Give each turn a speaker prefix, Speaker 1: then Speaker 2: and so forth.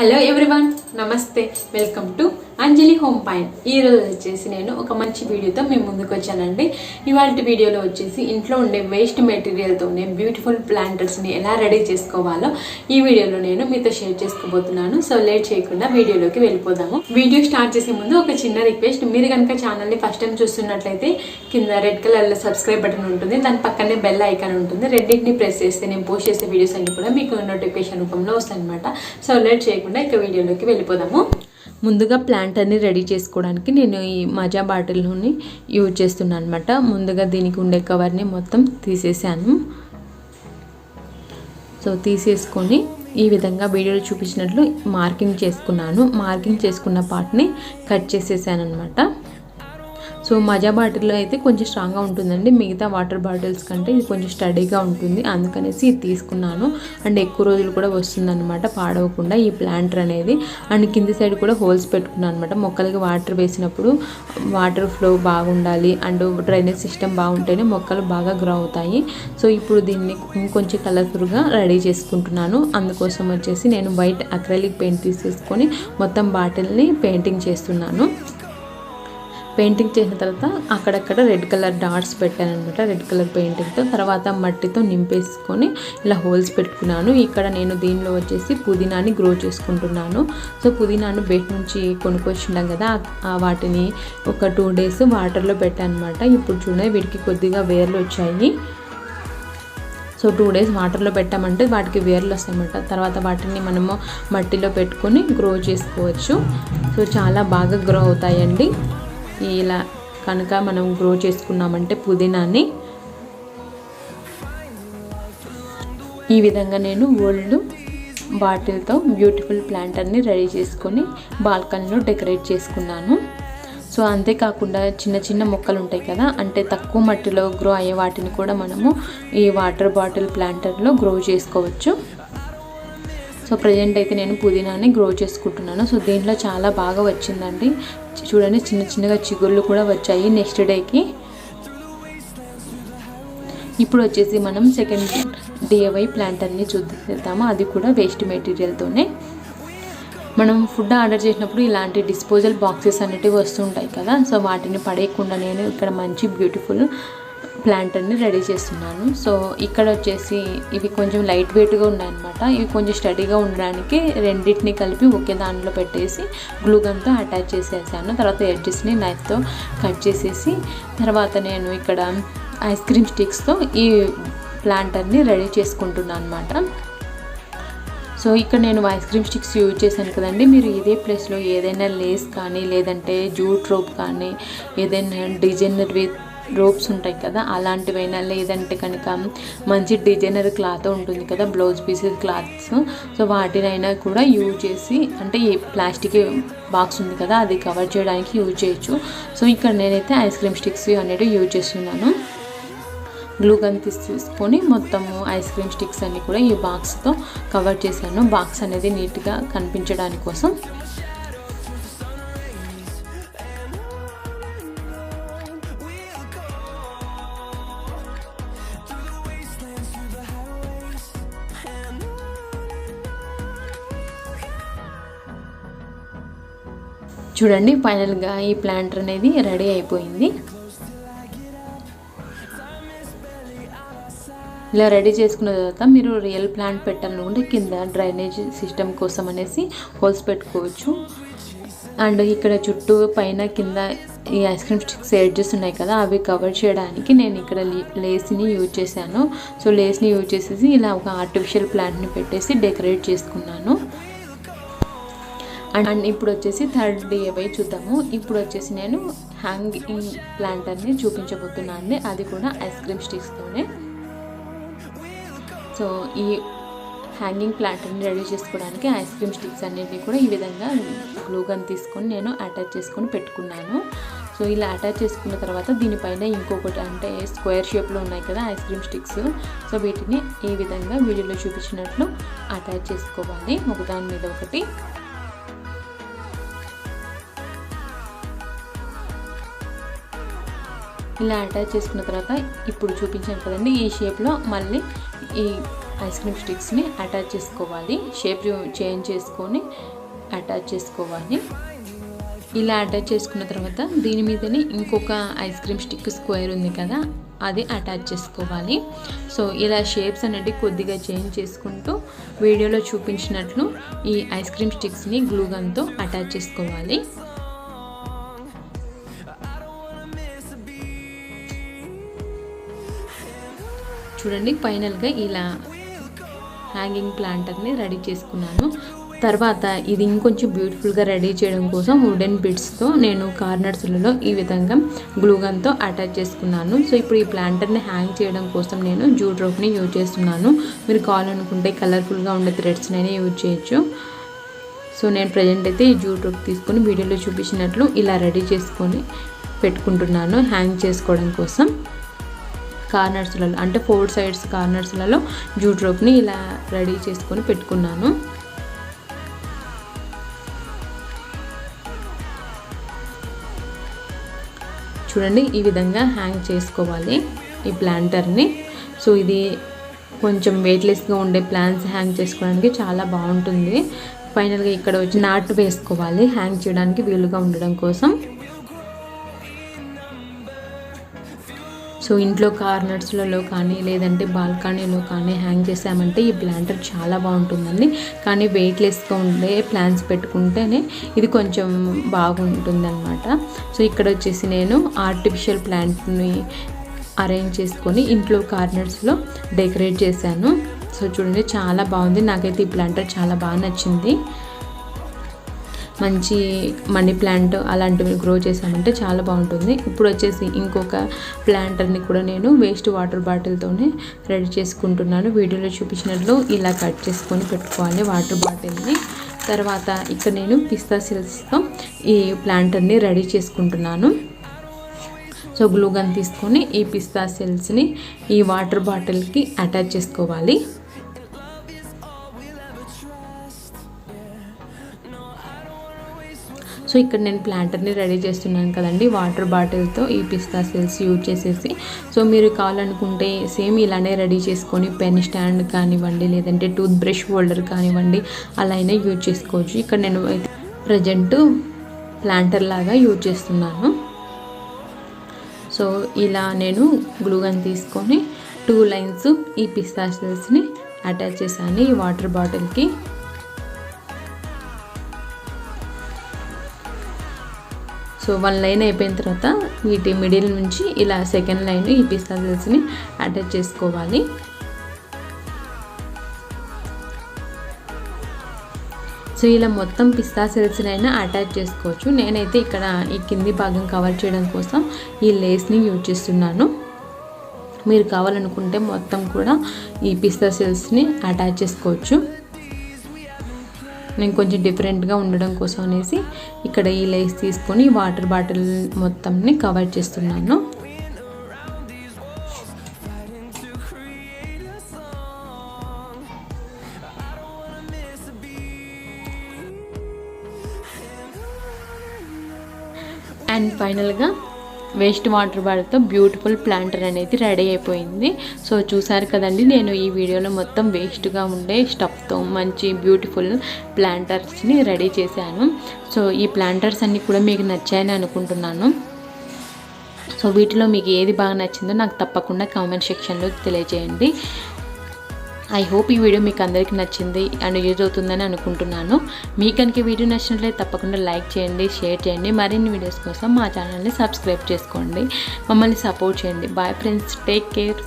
Speaker 1: Hello everyone, నమస్తే. Welcome to Anjali home point. ఈరోజు వచ్చేసి నేను ఒక మంచి వీడియోతో మేము ముందుకు వచ్చానండి. ఇవాళ వీడియోలో వచ్చేసి ఇంట్లో ఉండే వేస్ట్ మెటీరియల్తోనే బ్యూటిఫుల్ ప్లాంటర్స్ని ఎలా రెడీ చేసుకోవాలో ఈ వీడియోలో నేను మీతో షేర్ చేసుకోబోతున్నాను. సో లేట్ చేయకుండా వీడియోలోకి వెళ్ళిపోదాము. వీడియో స్టార్ట్ చేసే ముందు ఒక చిన్న రిక్వెస్ట్, మీరు కనుక ఛానల్ని ఫస్ట్ టైం చూస్తున్నట్లయితే కింద రెడ్ కలర్లో సబ్స్క్రైబ్ బటన్ ఉంటుంది, దాని పక్కనే బెల్ ఐకాన్ ఉంటుంది. రెండింటిని ప్రెస్ చేస్తే నేను పోస్ట్ చేసే వీడియోస్ అన్ని కూడా మీకు నోటిఫికేషన్ రూపంలో వస్తాయి అనమాట. సో లేట్ చేయకుండా ఇక వీడియోలోకి వెళ్ళిపోదాము. ముందుగా ప్లాంటర్ని రెడీ చేసుకోవడానికి నేను ఈ మజా బాటిల్ని యూజ్ చేస్తున్నాను అనమాట. ముందుగా దీనికి ఉండే కవర్ని మొత్తం తీసేసాను. సో తీసేసుకొని ఈ విధంగా వీడియోలో చూపించినట్లు మార్కింగ్ చేసుకున్నాను. మార్కింగ్ చేసుకున్న పార్ట్ని కట్ చేసేసాను అనమాట. సో మజా బాటిల్లో అయితే కొంచెం స్ట్రాంగ్గా ఉంటుందండి, మిగతా వాటర్ బాటిల్స్ కంటే ఇది కొంచెం స్టడీగా ఉంటుంది, అందుకనేసి ఇది తీసుకున్నాను. అండ్ ఎక్కువ రోజులు కూడా వస్తుందన్నమాట పాడవకుండా ఈ ప్లాంటర్ అనేది. అండ్ కింది సైడ్ కూడా హోల్స్ పెట్టుకున్నాను అనమాట. మొక్కలకి వాటర్ వేసినప్పుడు వాటర్ ఫ్లో బాగుండాలి అండ్ డ్రైనేజ్ సిస్టమ్ బాగుంటేనే మొక్కలు బాగా గ్రో అవుతాయి. సో ఇప్పుడు దీన్ని ఇంకొంచెం కలర్ఫుల్గా రెడీ చేసుకుంటున్నాను. అందుకోసం వచ్చేసి నేను వైట్ అక్రిలిక్ పెయింట్ తీసేసుకొని మొత్తం బాటిల్ని పెయింటింగ్ చేస్తున్నాను. పెయింటింగ్ చేసిన తర్వాత అక్కడక్కడ రెడ్ కలర్ డాట్స్ పెట్టాను అనమాట, రెడ్ కలర్ పెయింటింగ్తో. తర్వాత మట్టితో నింపేసుకొని ఇలా హోల్స్ పెట్టుకున్నాను. ఇక్కడ నేను దీనిలో వచ్చేసి పుదీనాని గ్రో చేసుకుంటున్నాను. సో పుదీనాను బయట నుంచి కొనుక్కొచ్చిండాం కదా, వాటిని ఒక 2 days వాటర్లో పెట్టాను అనమాట. ఇప్పుడు చూడండి వీటికి కొద్దిగా వేర్లు వచ్చాయి. సో 2 days వాటర్లో పెట్టామంటే వాటికి వేర్లు వస్తాయన్నమాట. తర్వాత వాటిని మనము మట్టిలో పెట్టుకొని గ్రో చేసుకోవచ్చు. సో చాలా బాగా గ్రో అవుతాయండి ఇలా కనుక మనం గ్రో చేసుకున్నామంటే పుదీనాని. ఈ విధంగా నేను ఓల్డ్ బాటిల్తో బ్యూటిఫుల్ ప్లాంటర్ని రెడీ చేసుకొని బాల్కనీలో డెకరేట్ చేసుకున్నాను. సో అంతేకాకుండా చిన్న చిన్న మొక్కలు ఉంటాయి కదా, అంటే తక్కువ మట్టిలో గ్రో అయ్యే వాటిని కూడా మనము ఈ వాటర్ బాటిల్ ప్లాంటర్లో గ్రో చేసుకోవచ్చు. సో ప్రజెంట్ అయితే నేను పుదీనాని గ్రో చేసుకుంటున్నాను. సో దీంట్లో చాలా బాగా వచ్చిందండి. చూడండి చిన్న చిన్నగా చిగుళ్ళు కూడా వచ్చాయి నెక్స్ట్ డేకి. ఇప్పుడు వచ్చేసి మనం సెకండ్ DIY ప్లాంటర్ని చూద్దాము. అది కూడా వేస్ట్ మెటీరియల్తోనే. మనం ఫుడ్ ఆర్డర్ చేసినప్పుడు ఇలాంటి డిస్పోజల్ బాక్సెస్ అనేటివి వస్తుంటాయి కదా, సో వాటిని పడేయకుండా నేను ఇక్కడ మంచి బ్యూటిఫుల్ ప్లాంటర్ని రెడీ చేస్తున్నాను. సో ఇక్కడ వచ్చేసి ఇవి కొంచెం లైట్ వెయిట్గా ఉన్నాయన్నమాట. ఇవి కొంచెం స్టడీగా ఉండడానికి రెండింటిని కలిపి ఒకే దాంట్లో పెట్టేసి గ్లూ గన్తో అటాచ్ చేసేసాను. తర్వాత ఎడ్జెస్ని నైఫ్తో కట్ చేసేసి తర్వాత నేను ఇక్కడ ఐస్ క్రీమ్ స్టిక్స్తో ఈ ప్లాంటర్ని రెడీ చేసుకుంటున్నాను అనమాట. సో ఇక్కడ నేను ఐస్ క్రీమ్ స్టిక్స్ యూజ్ చేశాను కదండి. మీరు ఇదే ప్లేస్లో ఏదైనా లేస్ కానీ లేదంటే జూట్ రోప్ కానీ ఏదైనా డిజైనర్ విత్ రోప్స్ ఉంటాయి కదా అలాంటివైనా, లేదంటే కనుక మంచి డిజైనర్ క్లాత్ ఉంటుంది కదా బ్లౌజ్ పీసెస్ క్లాత్స్, సో వాటినైనా కూడా యూజ్ చేసి, అంటే ఈ ప్లాస్టిక్ బాక్స్ ఉంది కదా అది కవర్ చేయడానికి యూజ్ చేయొచ్చు. సో ఇక్కడ నేనైతే ఐస్ క్రీమ్ స్టిక్స్ అనేవి యూజ్ చేస్తున్నాను. గ్లూ గన్ తీసుకొని మొత్తము ఐస్ క్రీమ్ స్టిక్స్ అన్ని కూడా ఈ బాక్స్తో కవర్ చేశాను, బాక్స్ అనేది నీట్గా కనిపించడానికి కోసం. చూడండి ఫైనల్గా ఈ ప్లాంటర్ అనేది రెడీ అయిపోయింది. ఇలా రెడీ చేసుకున్న తర్వాత మీరు రియల్ ప్లాంట్ పెట్టాలనుకుంటే కింద డ్రైనేజ్ సిస్టమ్ కోసం అనేసి హోల్స్ పెట్టుకోవచ్చు. అండ్ ఇక్కడ చుట్టూ పైన కింద ఈ ఐస్ క్రీమ్ స్టిక్స్ ఎడ్జెస్ ఉన్నాయి కదా అవి కవర్ చేయడానికి నేను ఇక్కడ లేస్ని యూజ్ చేశాను. సో లేస్ని యూజ్ చేసేసి ఇలా ఒక ఆర్టిఫిషియల్ ప్లాంట్ని పెట్టేసి డెకరేట్ చేసుకున్నాను. అండ్ ఇప్పుడు వచ్చేసి థర్డ్ DIY చూద్దాము. ఇప్పుడు వచ్చేసి నేను హ్యాంగింగ్ ప్లాంటర్ని చూపించబోతున్నాను, అది కూడా ఐస్ క్రీమ్ స్టిక్స్తోనే. సో ఈ హ్యాంగింగ్ ప్లాంటర్ని రెడీ చేసుకోవడానికి ఐస్ క్రీమ్ స్టిక్స్ అన్నింటినీ కూడా ఈ విధంగా గ్లూ గన్ తీసుకొని నేను అటాచ్ చేసుకొని పెట్టుకున్నాను. సో ఇలా అటాచ్ చేసుకున్న తర్వాత దీనిపైన ఇంకొకటి, అంటే స్క్వేర్ షేప్లో ఉన్నాయి కదా ఐస్ క్రీమ్ స్టిక్స్, సో వీటిని ఈ విధంగా వీడియోలో చూపించినట్లు అటాచ్ చేసుకోవాలి ఒకదాని మీద ఒకటి. ఇలా అటాచ్ చేసుకున్న తర్వాత ఇప్పుడు చూపించాను కదండి ఈ షేప్లో మళ్ళీ ఈ ఐస్ క్రీమ్ స్టిక్స్ని అటాచ్ చేసుకోవాలి. షేప్ చేంజ్ చేసుకొని అటాచ్ చేసుకోవాలి. ఇలా అటాచ్ చేసుకున్న తర్వాత దీని మీదనే ఇంకొక ఐస్ క్రీమ్ స్టిక్ స్క్వేర్ ఉంది కదా, అది అటాచ్ చేసుకోవాలి. సో ఇలా షేప్స్ అనేది కొద్దిగా చేంజ్ చేసుకుంటూ వీడియోలో చూపించినట్లు ఈ ఐస్ క్రీమ్ స్టిక్స్ని గ్లూ గన్తో అటాచ్ చేసుకోవాలి. చూడండి, ఫైనల్గా ఇలా హ్యాంగింగ్ ప్లాంటర్ని రెడీ చేసుకున్నాను. తర్వాత ఇది ఇంకొంచెం బ్యూటిఫుల్గా రెడీ చేయడం కోసం వుడెన్ బిట్స్తో నేను కార్నర్స్లలో ఈ విధంగా గ్లూ గన్తో అటాచ్ చేసుకున్నాను. సో ఇప్పుడు ఈ ప్లాంటర్ని హ్యాంగ్ చేయడం కోసం నేను జూట్ రోప్ని యూజ్ చేస్తున్నాను. మీరు కావాలనుకుంటే కలర్ఫుల్గా ఉండే థ్రెడ్స్నైనా యూజ్ చేయొచ్చు. సో నేను ప్రజెంట్ అయితే ఈ జూట్ రోప్ తీసుకొని వీడియోలో చూపించినట్లు ఇలా రెడీ చేసుకొని పెట్టుకుంటున్నాను హ్యాంగ్ చేసుకోవడం కోసం. కార్నర్స్లలో అంటే 4 సైడ్స్ కార్నర్స్లలో జూట్ రోప్ని ఇలా రెడీ చేసుకొని పెట్టుకున్నాను. చూడండి, ఈ విధంగా హ్యాంగ్ చేసుకోవాలి ఈ ప్లాంటర్ని. సో ఇది కొంచెం వెయిట్లెస్గా ఉండే ప్లాంట్స్ హ్యాంగ్ చేసుకోవడానికి చాలా బాగుంటుంది. ఫైనల్గా ఇక్కడ వచ్చి నాట్ వేసుకోవాలి హ్యాంగ్ చేయడానికి వీలుగా ఉండడం కోసం. సో ఇంట్లో కార్నర్స్లలో కానీ లేదంటే బాల్కనీలో కానీ హ్యాంగ్ చేసామంటే ఈ ప్లాంటర్ చాలా బాగుంటుందండి. కానీ వెయిట్లెస్గా ఉండే ప్లాంట్స్ పెట్టుకుంటేనే ఇది కొంచెం బాగుంటుంది అనమాట. సో ఇక్కడ వచ్చేసి నేను ఆర్టిఫిషియల్ ప్లాంట్ని అరేంజ్ చేసుకొని ఇంట్లో కార్నర్స్లో డెకరేట్ చేశాను. సో చూడండి, చాలా బాగుంది. నాకైతే ఈ ప్లాంటర్ చాలా బాగా నచ్చింది. మంచి మనీ ప్లాంట్ అలాంటివి గ్రో చేసామంటే చాలా బాగుంటుంది. ఇప్పుడు వచ్చేసి ఇంకొక ప్లాంటర్ని కూడా నేను వేస్ట్ వాటర్ బాటిల్తోనే రెడీ చేసుకుంటున్నాను. వీడియోలో చూపించినట్లు ఇలా కట్ చేసుకొని పెట్టుకోవాలి వాటర్ బాటిల్ని. తర్వాత ఇక్కడ నేను పిస్తా సీడ్స్తో ఈ ప్లాంటర్ని రెడీ చేసుకుంటున్నాను. సో గ్లూ గన్ తీసుకొని ఈ పిస్తా సీడ్స్ని ఈ వాటర్ బాటిల్కి అటాచ్ చేసుకోవాలి. సో ఇక్కడ నేను ప్లాంటర్ని రెడీ చేస్తున్నాను కదండి వాటర్ బాటిల్తో ఈ పిస్తా సీడ్స్ యూజ్ చేసేసి. సో మీరు కావాలనుకుంటే సేమ్ ఇలానే రెడీ చేసుకొని పెన్ స్టాండ్ కానివ్వండి లేదంటే టూత్ బ్రష్ హోల్డర్ కానివ్వండి అలా అయినా యూజ్ చేసుకోవచ్చు. ఇక్కడ నేను ప్రజెంట్ ప్లాంటర్ లాగా యూజ్ చేస్తున్నాను. సో ఇలా నేను గ్లూ గన్ తీసుకొని 2 లైన్స్ ఈ పిస్తా సీడ్స్ని అటాచ్ చేశాను ఈ వాటర్ బాటిల్కి. సో 1 లైన్ అయిపోయిన తర్వాత వీటి మిడిల్ నుంచి ఇలా సెకండ్ లైన్ ఈ పిస్తా సీడ్స్ని అటాచ్ చేసుకోవాలి. సో ఇలా మొత్తం పిస్తా సీడ్స్ని అయినా అటాచ్ చేసుకోవచ్చు. నేనైతే ఇక్కడ ఈ కింది భాగం కవర్ చేయడం కోసం ఈ లేస్ని యూజ్ చేస్తున్నాను. మీరు కావాలనుకుంటే మొత్తం కూడా ఈ పిస్తా సీడ్స్ని అటాచ్ చేసుకోవచ్చు. నేను కొంచెం డిఫరెంట్గా ఉండడం కోసం అనేసి ఇక్కడ ఈ లేస్ తీసుకొని వాటర్ బాటిల్ మొత్తంని కవర్ చేస్తున్నాను. అండ్ ఫైనల్గా వేస్ట్ వాటర్ బాటిల్తో బ్యూటిఫుల్ ప్లాంటర్ అనేది రెడీ అయిపోయింది. సో చూసారు కదండి, నేను ఈ వీడియోలో మొత్తం వేస్ట్గా ఉండే స్టఫ్తో మంచి బ్యూటిఫుల్ ప్లాంటర్స్ని రెడీ చేశాను. సో ఈ ప్లాంటర్స్ అన్నీ కూడా మీకు నచ్చాయని అనుకుంటున్నాను. సో వీటిలో మీకు ఏది బాగా నచ్చిందో నాకు తప్పకుండా కామెంట్ సెక్షన్లో తెలియజేయండి. ఐ హోప్ ఈ వీడియో మీకు అందరికీ నచ్చింది అండ్ యూజ్ అవుతుందని అనుకుంటున్నాను. మీకు కనుక వీడియో నచ్చినట్లయితే తప్పకుండా లైక్ చేయండి, షేర్ చేయండి. మరిన్ని వీడియోస్ కోసం మా ఛానల్ని సబ్స్క్రైబ్ చేసుకోండి. మమ్మల్ని సపోర్ట్ చేయండి. Bye friends, take care.